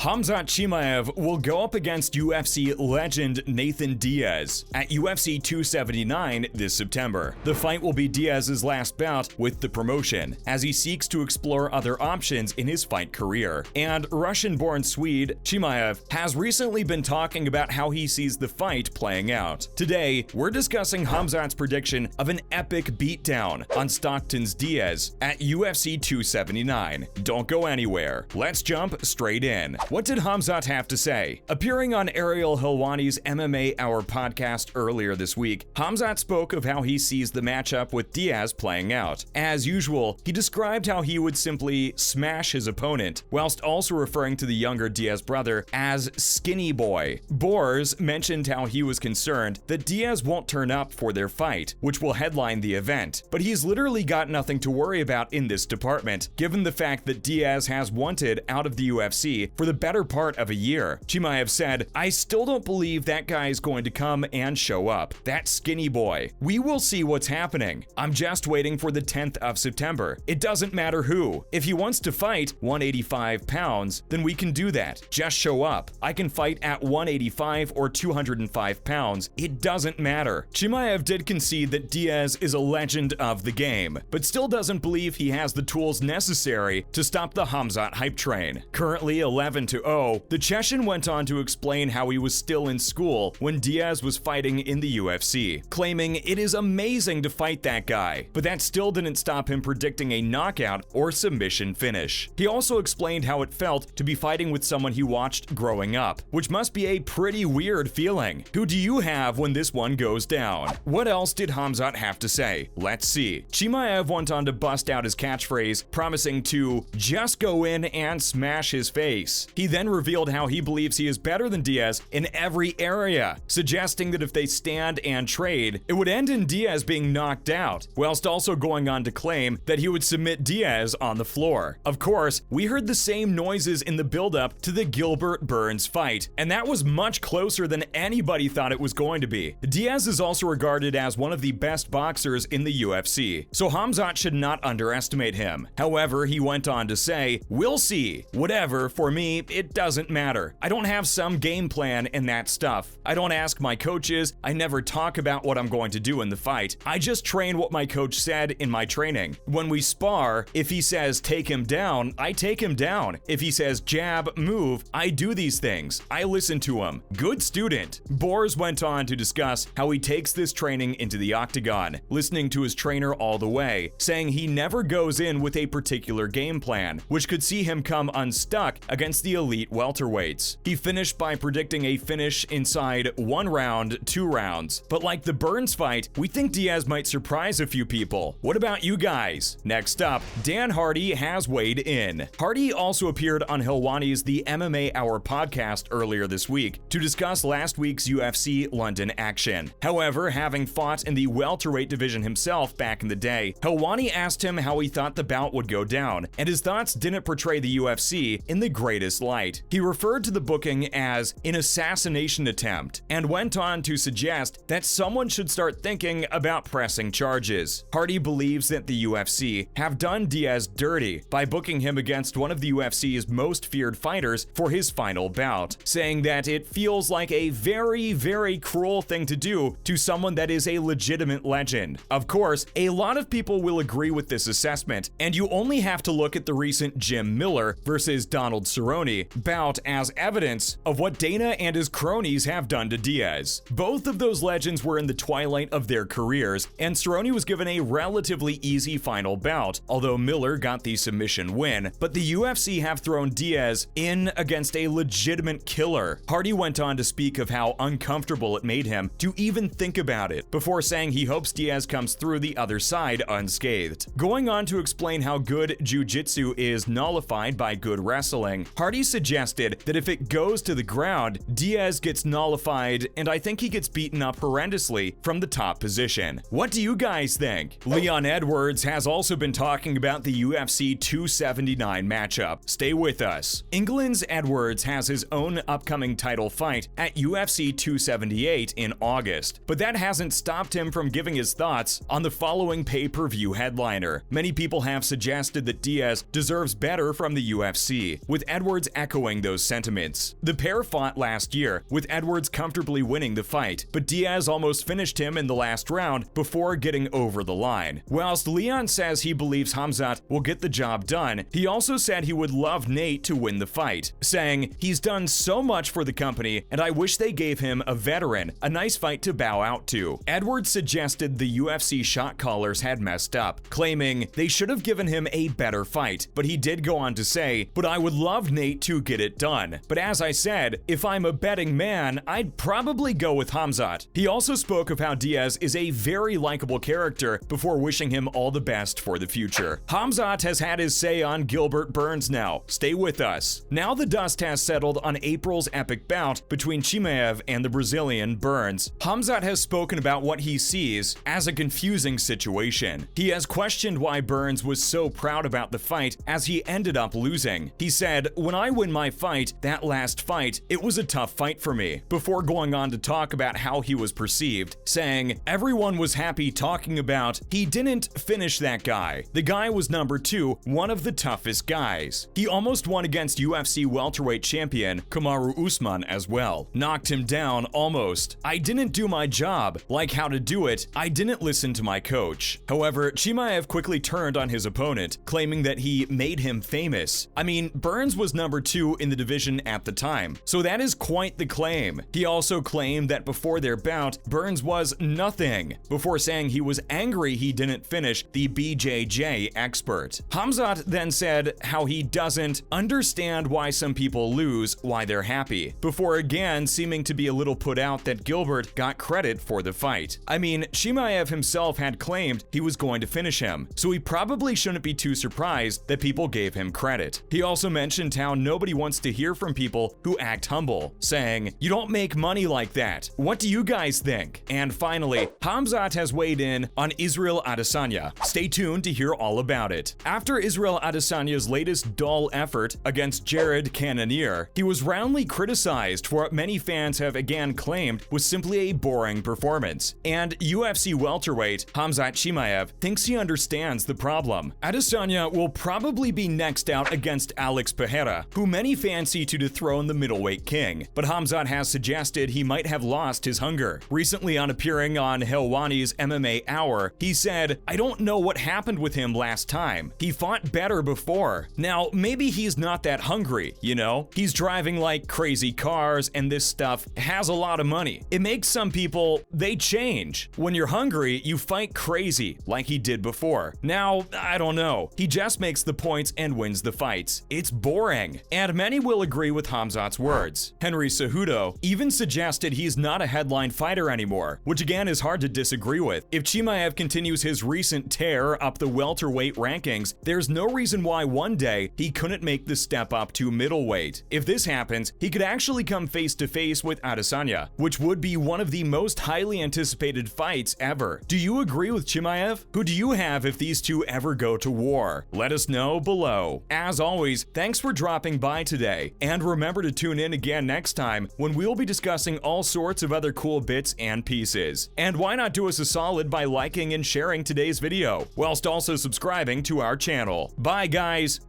Khamzat Chimaev will go up against UFC legend Nate Diaz at UFC 279 this September. The fight will be Diaz's last bout with the promotion, as he seeks to explore other options in his fight career. And Russian-born Swede Chimaev has recently been talking about how he sees the fight playing out. Today, we're discussing Khamzat's prediction of an epic beatdown on Stockton's Diaz at UFC 279. Don't go anywhere. Let's jump straight in. What did Khamzat have to say? Appearing on Ariel Helwani's MMA Hour podcast earlier this week, Khamzat spoke of how he sees the matchup with Diaz playing out. As usual, he described how he would simply smash his opponent, whilst also referring to the younger Diaz brother as Skinny Boy. Borz mentioned how he was concerned that Diaz won't turn up for their fight, which will headline the event, but he's literally got nothing to worry about in this department, given the fact that Diaz has wanted out of the UFC for the better part of a year. Chimaev said, "I still don't believe that guy is going to come and show up. That Skinny Boy. We will see what's happening. I'm just waiting for the 10th of September. It doesn't matter who. If he wants to fight 185 pounds, then we can do that. Just show up. I can fight at 185 or 205 pounds. It doesn't matter." Chimaev did concede that Diaz is a legend of the game, but still doesn't believe he has the tools necessary to stop the Khamzat hype train. Currently 11-0, the Chechen went on to explain how he was still in school when Diaz was fighting in the UFC, claiming it is amazing to fight that guy, but that still didn't stop him predicting a knockout or submission finish. He also explained how it felt to be fighting with someone he watched growing up, which must be a pretty weird feeling. Who do you have when this one goes down? What else did Khamzat have to say? Let's see. Chimaev went on to bust out his catchphrase, promising to just go in and smash his face. He then revealed how he believes he is better than Diaz in every area, suggesting that if they stand and trade, it would end in Diaz being knocked out, whilst also going on to claim that he would submit Diaz on the floor. Of course, we heard the same noises in the build-up to the Gilbert-Burns fight, and that was much closer than anybody thought it was going to be. Diaz is also regarded as one of the best boxers in the UFC, so Khamzat should not underestimate him. However, he went on to say, "We'll see. Whatever, for me, it doesn't matter. I don't have some game plan and that stuff. I don't ask my coaches. I never talk about what I'm going to do in the fight. I just train what my coach said in my training. When we spar, if he says take him down, I take him down. If he says jab, move, I do these things. I listen to him. Good student." Borz went on to discuss how he takes this training into the Octagon, listening to his trainer all the way, saying he never goes in with a particular game plan, which could see him come unstuck against the elite welterweights. He finished by predicting a finish inside 1 round, 2 rounds. But like the Burns fight, we think Diaz might surprise a few people. What about you guys? Next up, Dan Hardy has weighed in. Hardy also appeared on Helwani's The MMA Hour podcast earlier this week to discuss last week's UFC London action. However, having fought in the welterweight division himself back in the day, Helwani asked him how he thought the bout would go down, and his thoughts didn't portray the UFC in the greatest light. He referred to the booking as an assassination attempt, and went on to suggest that someone should start thinking about pressing charges. Hardy believes that the UFC have done Diaz dirty by booking him against one of the UFC's most feared fighters for his final bout, saying that it feels like a very, very cruel thing to do to someone that is a legitimate legend. Of course, a lot of people will agree with this assessment, and you only have to look at the recent Jim Miller versus Donald Cerrone bout as evidence of what Dana and his cronies have done to Diaz. Both of those legends were in the twilight of their careers, and Cerrone was given a relatively easy final bout, although Miller got the submission win, but the UFC have thrown Diaz in against a legitimate killer. Hardy went on to speak of how uncomfortable it made him to even think about it, before saying he hopes Diaz comes through the other side unscathed. Going on to explain how good jiu-jitsu is nullified by good wrestling, Hardy suggested that if it goes to the ground, Diaz gets nullified, and I think he gets beaten up horrendously from the top position. What do you guys think? Leon Edwards has also been talking about the UFC 279 matchup. Stay with us. England's Edwards has his own upcoming title fight at UFC 278 in August, but that hasn't stopped him from giving his thoughts on the following pay-per-view headliner. Many people have suggested that Diaz deserves better from the UFC, with Edwards echoing those sentiments. The pair fought last year, with Edwards comfortably winning the fight, but Diaz almost finished him in the last round before getting over the line. Whilst Leon says he believes Khamzat will get the job done, he also said he would love Nate to win the fight, saying, "He's done so much for the company, and I wish they gave him a veteran, a nice fight to bow out to." Edwards suggested the UFC shot callers had messed up, claiming they should have given him a better fight, but he did go on to say, "But I would love Nate to get it done. But as I said, if I'm a betting man, I'd probably go with Khamzat." He also spoke of how Diaz is a very likable character before wishing him all the best for the future. Khamzat has had his say on Gilbert Burns now. Stay with us. Now the dust has settled on April's epic bout between Chimaev and the Brazilian Burns. Khamzat has spoken about what he sees as a confusing situation. He has questioned why Burns was so proud about the fight as he ended up losing. He said, "When I win my fight, that last fight, it was a tough fight for me," before going on to talk about how he was perceived, saying, "Everyone was happy talking about he didn't finish that guy. The guy was number 2, one of the toughest guys. He almost won against UFC welterweight champion Kamaru Usman as well. Knocked him down almost. I didn't do my job, like how to do it. I didn't listen to my coach." However, Chimaev quickly turned on his opponent, claiming that he made him famous. I mean, Burns was number 2 in the division at the time, so that is quite the claim. He also claimed that before their bout, Burns was nothing, before saying he was angry he didn't finish the BJJ expert. Khamzat then said how he doesn't understand why some people lose, why they're happy, before again seeming to be a little put out that Gilbert got credit for the fight. I mean, Chimaev himself had claimed he was going to finish him, so he probably shouldn't be too surprised that people gave him credit. He also mentioned how nobody wants to hear from people who act humble, saying, "You don't make money like that. What do you guys think?" And finally, Khamzat has weighed in on Israel Adesanya. Stay tuned to hear all about it. After Israel Adesanya's latest dull effort against Jared Cannonier, he was roundly criticized for what many fans have again claimed was simply a boring performance. And UFC welterweight Khamzat Chimaev thinks he understands the problem. Adesanya will probably be next out against Alex Pereira, who many fancy to dethrone the middleweight king, but Khamzat has suggested he might have lost his hunger. Recently, on appearing on Helwani's MMA Hour, he said, "I don't know what happened with him last time. He fought better before. Now, maybe he's not that hungry, you know? He's driving like crazy cars and this stuff has a lot of money. It makes some people, they change. When you're hungry, you fight crazy like he did before. Now, I don't know. He just makes the points and wins the fights. It's boring." And many will agree with Khamzat's words. Henry Cejudo even suggested he's not a headline fighter anymore, which again is hard to disagree with. If Chimaev continues his recent tear up the welterweight rankings, there's no reason why one day he couldn't make the step up to middleweight. If this happens, he could actually come face to face with Adesanya, which would be one of the most highly anticipated fights ever. Do you agree with Chimaev? Who do you have if these two ever go to war? Let us know below. As always, thanks for dropping by today, and remember to tune in again next time when we'll be discussing all sorts of other cool bits and pieces. And why not do us a solid by liking and sharing today's video, whilst also subscribing to our channel. Bye guys!